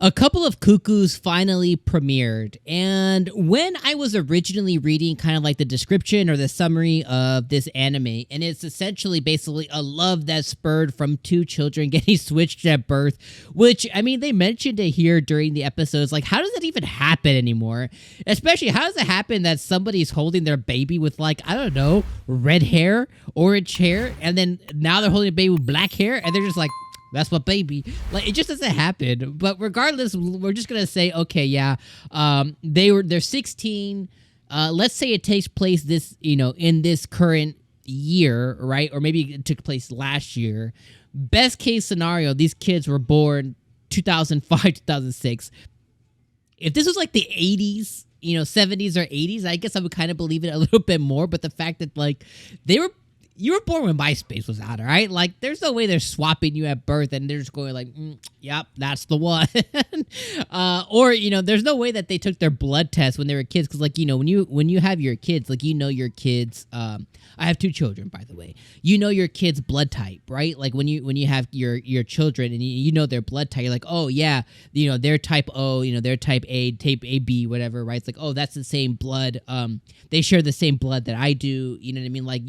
A couple of Cuckoos finally premiered, and when I was originally reading kind of like the description or the summary of this anime, and it's essentially basically a love that's spurred from two children getting switched at birth, which, I mean, they mentioned it here during the episodes, like, how does that even happen anymore? Especially, how does it happen that somebody's holding their baby with, like, I don't know, red hair, orange hair, and then now they're holding a baby with black hair, and they're just like, that's my baby. Like, it just doesn't happen. But regardless, we're just gonna say, okay, yeah, they're 16. Let's say it takes place this, in this current year, right? Or maybe it took place last year. Best case scenario, these kids were born 2005, 2006. If this was like the 80s, 70s or 80s, I guess I would kind of believe it a little bit more. But the fact that, like, you were born when MySpace was out, all right? Like, there's no way they're swapping you at birth and they're just going like, yep, that's the one. Or, there's no way that they took their blood test when they were kids. Because, like, when you have your kids, like, your kids, I have two children, by the way. Your kid's blood type, right? Like, when you have your children and you know their blood type, you're like, oh, yeah, they're type O, they're type A, type AB, whatever, right? It's like, oh, that's the same blood. They share the same blood that I do. You know what I mean? Like,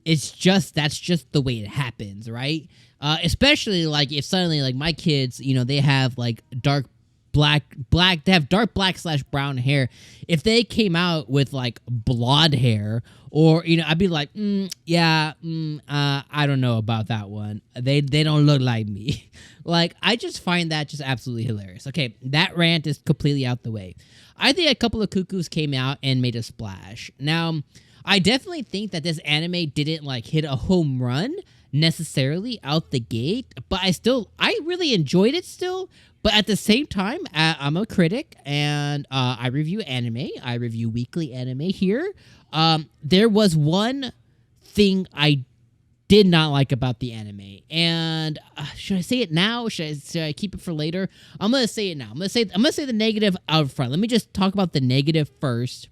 that's just the way it happens, right? Especially like if suddenly like my kids, they have like dark black, they have dark black/brown hair. If they came out with like blonde hair, or I'd be like, I don't know about that one. They don't look like me. Like, I just find that just absolutely hilarious. Okay, that rant is completely out the way. I think a couple of Cuckoos came out and made a splash. Now, I definitely think that this anime didn't like hit a home run necessarily out the gate, but I really enjoyed it still. But at the same time, I'm a critic and I review anime. I review weekly anime here. There was one thing I did not like about the anime, and should I say it now? Should I keep it for later? I'm gonna say it now. I'm gonna say the negative out front. Let me just talk about the negative first.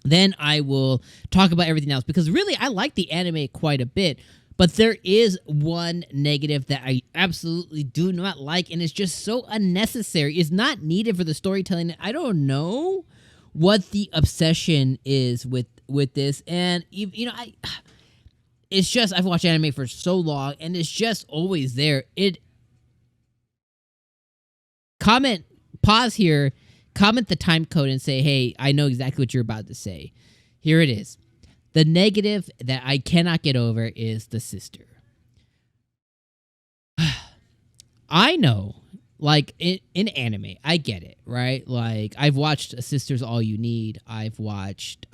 Then I will talk about everything else, because really I like the anime quite a bit, but there is one negative that I absolutely do not like, and it's just so unnecessary. It's not needed for the storytelling. I don't know what the obsession is with this, and it's just, I've watched anime for so long, and it's just always there. Pause here. Comment the time code and say, hey, I know exactly what you're about to say. Here it is. The negative that I cannot get over is the sister. I know, like, in anime, I get it, right? Like, I've watched Sisters All You Need. I've watched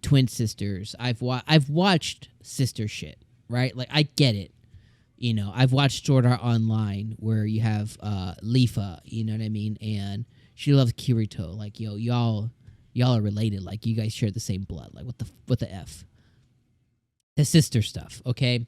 Twin Sisters. I've watched sister shit, right? Like, I get it. I've watched Sword Art Online, where you have Lifa, you know what I mean? And she loves Kirito. Like, y'all are related. Like, you guys share the same blood. Like, what the F? The sister stuff, okay?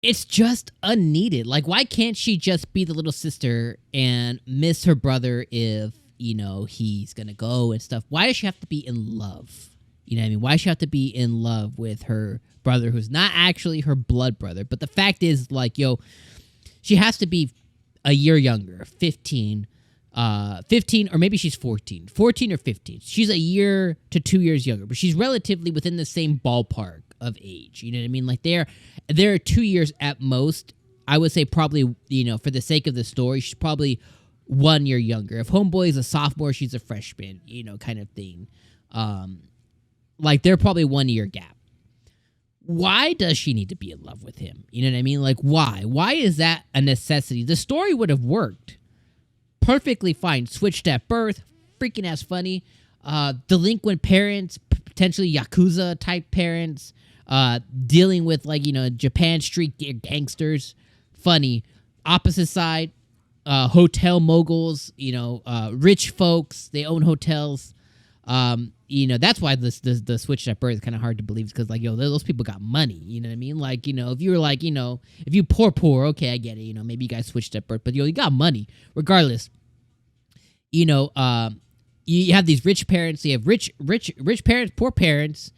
It's just unneeded. Like, why can't she just be the little sister and miss her brother if, he's gonna go and stuff? Why does she have to be in love? You know what I mean? Why does she have to be in love with her brother who's not actually her blood brother? But the fact is, like, she has to be a year younger, 15, or maybe she's 14 or 15. She's a year to 2 years younger, but she's relatively within the same ballpark of age. You know what I mean? Like, they're 2 years at most. I would say probably, for the sake of the story, she's probably 1 year younger. If Homeboy is a sophomore, she's a freshman, kind of thing. Like, they're probably 1 year gap. Why does she need to be in love with him? You know what I mean? Like, why? Why is that a necessity? The story would have worked perfectly fine. Switched at birth, freaking ass funny. Delinquent parents, potentially Yakuza type parents, dealing with, like, Japan street gangsters, funny. Opposite side, hotel moguls, rich folks, they own hotels. That's why the switch at birth is kind of hard to believe, because, like, those people got money. You know what I mean? Like, if you were like, if you poor, okay, I get it. Maybe you guys switched at birth, but you got money regardless. You have these rich parents. You have rich parents, poor parents.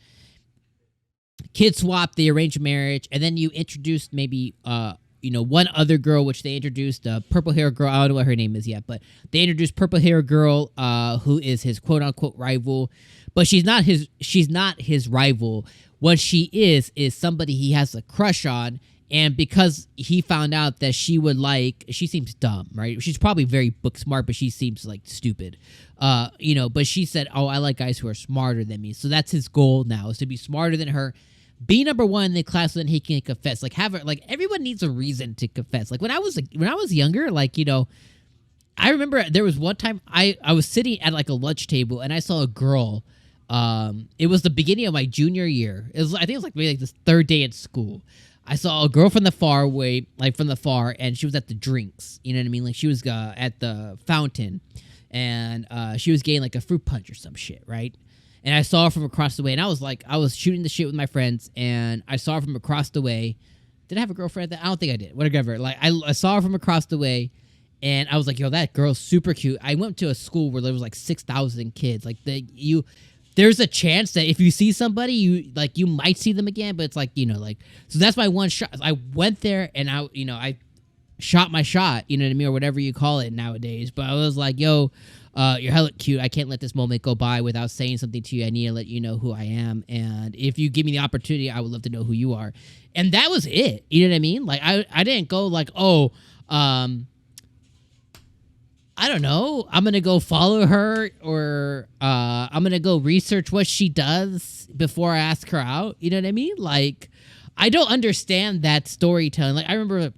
Kid swap, the arranged marriage, and then you introduce maybe one other girl, which they introduced, purple hair girl. I don't know what her name is yet, but they introduced purple hair girl, who is his quote unquote rival, but she's not his rival. What she is somebody he has a crush on. And because he found out that she seems dumb, right? She's probably very book smart, but she seems like stupid, but she said, oh, I like guys who are smarter than me. So that's his goal now, is to be smarter than her, be number one in the class, so then he can confess. Like, everyone needs a reason to confess. Like when I was younger, I remember there was one time I was sitting at like a lunch table and I saw a girl. It was the beginning of my junior year. I think it was maybe like this third day at school. I saw a girl from the far, and she was at the drinks. You know what I mean? Like she was at the fountain, and she was getting like a fruit punch or some shit, right? And I saw her from across the way, and I was shooting the shit with my friends, and I saw her from across the way. Did I have a girlfriend at that? I don't think I did. Whatever. Like I saw her from across the way, and I was like, yo, that girl's super cute. I went to a school where there was like 6,000 kids. Like there's a chance that if you see somebody, you might see them again, but it's so that's my one shot. I went there and I shot my shot, you know what I mean, or whatever you call it nowadays. But I was like, yo, you're hella cute. I can't let this moment go by without saying something to you. I need to let you know who I am. And if you give me the opportunity, I would love to know who you are. And that was it. You know what I mean? Like I didn't go like, I don't know, I'm going to go follow her, or I'm going to go research what she does before I ask her out. You know what I mean? Like, I don't understand that storytelling. Like, I remember,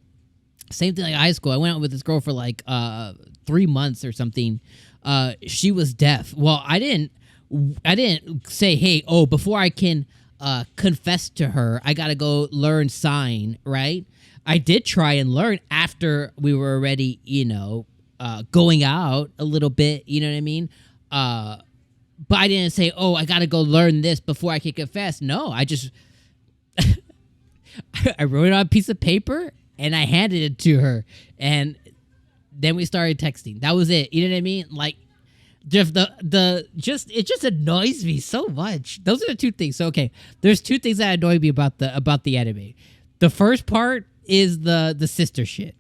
same thing like high school. I went out with this girl for 3 months or something. She was deaf. Well, I didn't say, hey, before I can confess to her, I got to go learn sign, right? I did try and learn after we were already, going out a little bit, you know what I mean? But I didn't say, I gotta go learn this before I can confess. No, I just I wrote it on a piece of paper and I handed it to her, and then we started texting. That was it. You know what I mean? Like, it just annoys me so much. Those are the two things. So okay, there's two things that annoy me about the anime. The first part is the sister shit.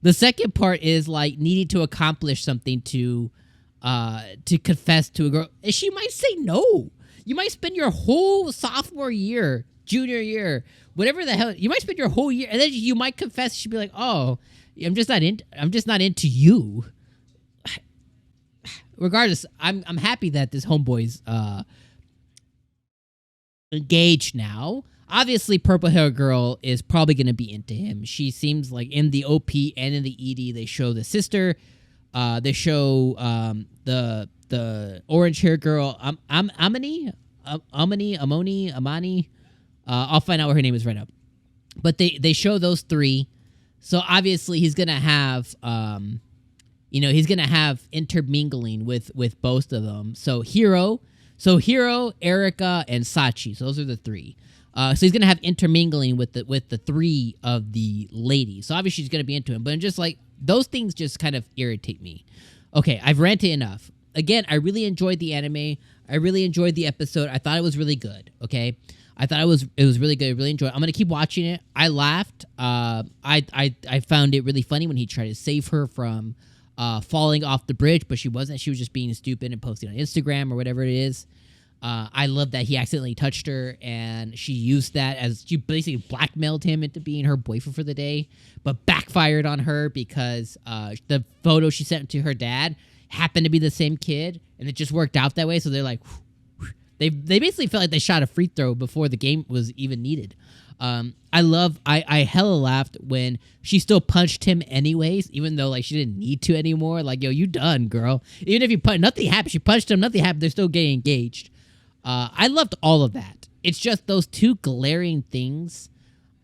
The second part is needing to accomplish something to confess to a girl. And she might say no. You might spend your whole sophomore year, junior year, whatever the hell. You might spend your whole year, and then you might confess. She'd be like, "Oh, I'm just not into you." Regardless, I'm happy that this homeboy's engaged now. Obviously, purple hair girl is probably going to be into him. She seems like in the OP and in the ED, they show the sister. They show the orange hair girl, Amani. I'll find out what her name is right now. But they show those three. So obviously, he's going to have intermingling with both of them. So Hiro, Erica, and Sachi. So those are the three. So he's gonna have intermingling with the three of the ladies. So obviously she's gonna be into him, but I'm just like, those things just kind of irritate me. Okay, I've ranted enough. Again, I really enjoyed the anime. I really enjoyed the episode. I thought it was really good. Okay, I thought it was really good. I really enjoyed it. I'm gonna keep watching it. I laughed. I found it really funny when he tried to save her from falling off the bridge, but she wasn't. She was just being stupid and posting on Instagram or whatever it is. I love that he accidentally touched her, and she used that as she basically blackmailed him into being her boyfriend for the day, but backfired on her because the photo she sent to her dad happened to be the same kid, and it just worked out that way. So they're like, they basically felt like they shot a free throw before the game was even needed. I hella laughed when she still punched him anyways, even though she didn't need to anymore. Like, yo, you done, girl. Even if you nothing happened, she punched him, nothing happened. They're still getting engaged. I loved all of that. It's just those two glaring things.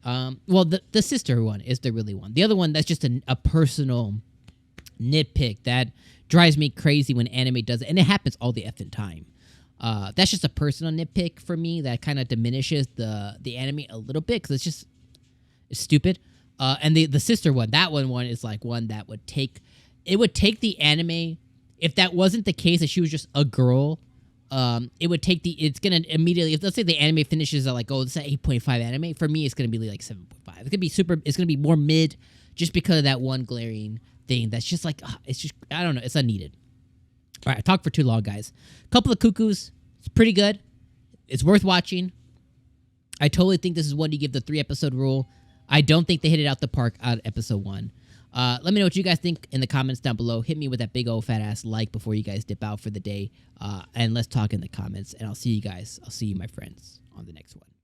Well, the sister one is the really one. The other one, that's just a personal nitpick that drives me crazy when anime does it, and it happens all the effing time. That's just a personal nitpick for me that kind of diminishes the anime a little bit, because it's stupid. And the sister one, that one is one that would take the anime, if that wasn't the case, that she was just a girl it would take it's gonna immediately, if let's say the anime finishes at like, oh, it's an 8.5 anime, for me it's gonna be like 7.5. It's gonna be more mid, just because of that one glaring thing that's just like, it's just, I don't know, it's unneeded. All right, I talked for too long, guys. Couple of Cuckoos, it's pretty good. It's worth watching. I totally think this is one you give the 3-episode rule. I don't think they hit it out the park at episode 1. Let me know what you guys think in the comments down below. Hit me with that big old fat ass like before you guys dip out for the day. And let's talk in the comments. And I'll see you guys. I'll see you, my friends, on the next one.